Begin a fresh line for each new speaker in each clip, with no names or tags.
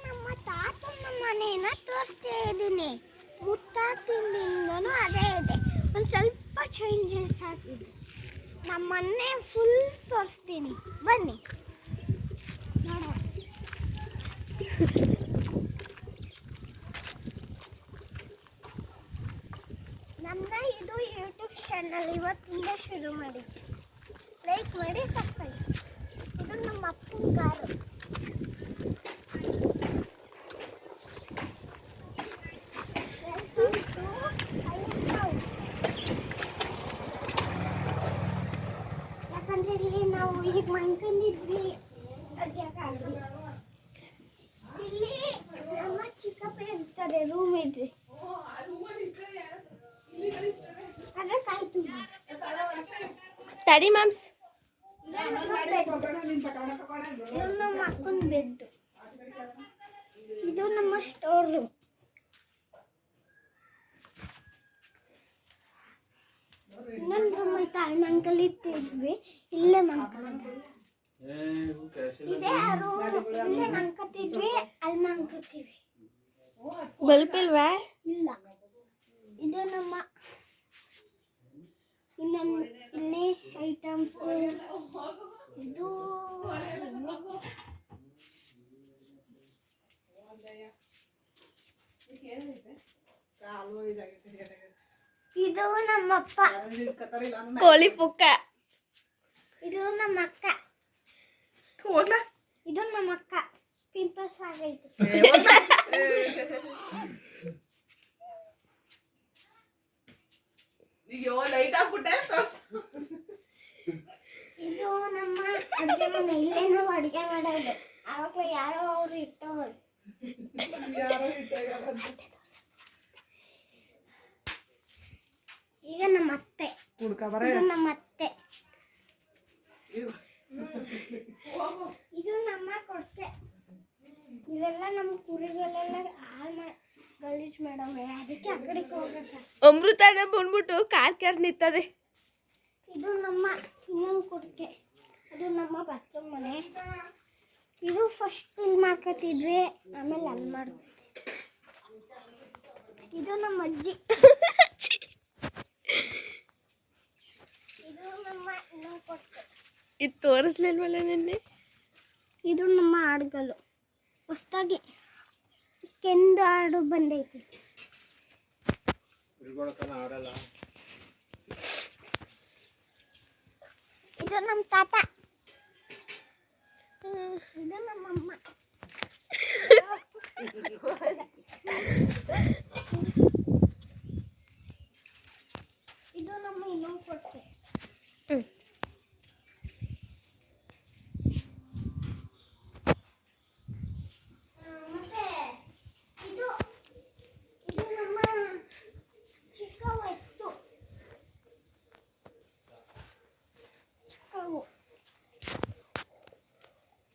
ನಮ್ಮ ತಾತನ ಮನೆನ ತೋರಿಸ್ತಾ ಇದ್ದೀನಿ. ಮುತ್ತಾತಿನಿಂದನೂ ಅದೇ ಇದೆ, ಒಂದು ಸ್ವಲ್ಪ ಚೇಂಜಸ್ ಆಗಿದೆ. ನಮ್ಮ ಮನೆ ಫುಲ್ ತೋರಿಸ್ತೀನಿ, ಬನ್ನಿ ನೋಡೋಣ. ನಮ್ಮನ್ನ ಇದು ಯೂಟ್ಯೂಬ್ ಚಾನಲ್ ಇವತ್ತಿಂದ ಶುರು ಮಾಡಿದ್ವಿ. ಲೈಕ್ ಮಾಡಿ ಸಬ್ಸ್ಕ್ರೈಬ್. ಇದು ನಮ್ಮ ಅಪ್ಪನ ಕಾರು. ಯಾಕಂದ್ರೆ ಇಲ್ಲಿ ನಾವು ಈಗ ಮನ್ಕೊಂಡಿದ್ವಿ, ಅದ್ಯಾಕಾದ್ವಿ ಇಲ್ಲಿ ನಮ್ಮ ಚಿಕ್ಕಪ್ಪ ಇರ್ತಾರೆ, ರೂಮ್ ಇದ್ರಿ ಅದ್ರ ಕಾಯ್ತು
ತಡಿ ಮ್ಯಾಮ್ಸ್.
ಇದು ನಮ್ಮ ಅಕ್ಕನ ಬೆಡ್, ಇದು ನಮ್ಮ ಸ್ಟೋರ್ ರೂಮ್. ಇನ್ನೊಂದು ರೂಮ್ ಐತೆ, ಅಲ್ಲಿ ಮಂಕಲಿಟ್ಟಿದ್ವಿ, ಇಲ್ಲೇ ಮಂಕಲಿದ್ವಿ. ಇದೇ ರೂಮ್, ಇಲ್ಲೇ ಮಂಕತಿದ್ವಿ, ಅಲ್ಲಿ ಮಂಕತೀವಿ.
ಬಲ್ಪ್ ಇಲ್ವಾ?
ಇಲ್ಲ. ಇದು ನಮ್ಮ ಇನ್ನೊಂದು ಇಲ್ಲಿ ಐಟಮ್ಸ್. ಇದು ಇದು ನಮ್ಮಪ್ಪ,
ಕೋಳಿ ಪುಕ್ಕ.
ಇದು ನಮ್ಮ ಅಕ್ಕ, ಇದು ನಮ್ಮ ಅಕ್ಕ. ಪಿಂಪಲ್ಸ್ ಆಗೈತೆ. ಇದು ನಮ್ಮ ಅಡುಗೆ ಮನೆ, ಇಲ್ಲೇ ನಾವು ಅಡುಗೆ ಮಾಡೋದು. ಆವಾಗ ಯಾರೋ ಅವರು ಇಟ್ಟವರು. ಈಗ ನಮ್ಮ ಅತ್ತೆ, ಇದು ನಮ್ಮ ಅತ್ತೆ. ಇದು ನಮ್ಮ ಕೊಟ್ಟೆ. ಇವೆಲ್ಲ ನಮ್ಮ ಕುರಿಗಳೆಲ್ಲ ಗಲೀಜ್ ಮಾಡವೆ, ಅದಕ್ಕೆ ಆ ಕಡೆಗೆ ಹೋಗಕ್ಕೆ.
ಅಮೃತನ ಬಂದ್ಬಿಟ್ಟು ಕಾರ್ ನಿಂತದೆ.
ಇದು ನಮ್ಮ ಇನ್ನೊಂದು ಕೊಟ್ಟೆ, ಅದು ನಮ್ಮ ಬಾತ್ರೂಮ್ ಮನೆ. ಇದು ಫಸ್ಟ್ ಇಲ್ಲಿ ಮಾಡ್ಕೊತಿದ್ವಿ, ಆಮೇಲೆ ಅಲ್ಲಿ ಮಾಡ್ಕೊತೀವಿ. ಇದು ನಮ್ಮ ಅಜ್ಜಿ. ಇದು ನಮ್ಮ ಇನ್ನೊಂದು ಕೊಟ್ಟೆ.
ಇದು ತೋರಿಸ್ಲಿಲ್ವಲ್ಲ ನಿನ್ನೆ.
ಇದು ನಮ್ಮ ಹಾಡುಗಳು, ಹೊಸದಾಗಿ ಕೆಂದು ಹಾಡು ಬಂದೈತಿ. ಇದು ನಮ್ಮ ತಾತ, ಇದು ನಮ್ಮಮ್ಮ. ಇದು ನಮ್ಮ ಇನ್ನೊಂದು ಕೊಟ್ಟೆ. ಮತ್ತೆ ಇದು ಇದು ನಮ್ಮ ಚಿಕ್ಕವು ಎತ್ತು.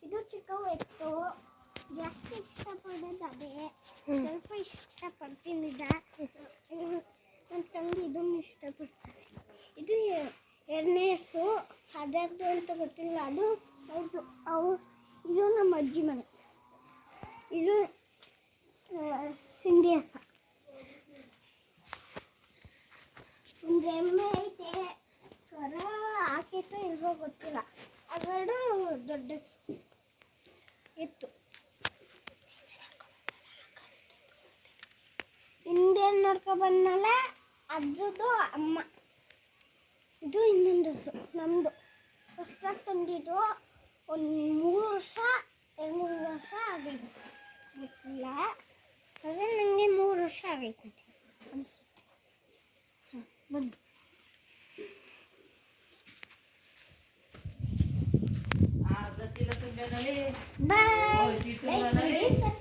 ಇದು ಚಿಕ್ಕವು ಎತ್ತು. ಜಾಸ್ತಿ ಇಷ್ಟಪಡೋದು ಅದೇ, ಸ್ವಲ್ಪ ಇಷ್ಟಪಡ್ತೀನಿದ್ದ. ನನ್ನ ತಂಗಿ ಇದನ್ನು ಇಷ್ಟಪಡ್ತಾರೆ. ಇದು ಎರಡನೇ ಹಸು, ಅದರದ್ದು ಅಂತ ಗೊತ್ತಿಲ್ಲ, ಅದು ಹೌದು. ಇದು ನಮ್ಮ ಅಜ್ಜಿ ಮನೆ. ಇದು ಸಿಂಧಿ ಹಸ. ಒಂದು ಎಮ್ಮೆ ಐತೆ, ಕರ ಹಾಕೈತೋ ಇಲ್ವೋ ಗೊತ್ತಿಲ್ಲ. ಅವೆರಡು ದೊಡ್ಡ ಇತ್ತು. ಹಿಂದೇನು ನೋಡ್ಕೊ ಬಂದಲ್ಲ, ಅದ್ರದ್ದು ಅಮ್ಮ. ಇದು ಇನ್ನೊಂದು ಹಸು ನಮ್ಮದು, ಹೊಸ್ದಾಗಿ ತಂದಿದ್ದು. ಒಂದು 3 ವರ್ಷ 2-3 ವರ್ಷ ಆಗೈತೆ, ಗೊತ್ತಿಲ್ಲ. ಆದರೆ ನನಗೆ 3 ವರ್ಷ ಆಗೈತೆ ಅನಿಸುತ್ತೆ. ಬನ್ನಿ. ಬಾಯ್.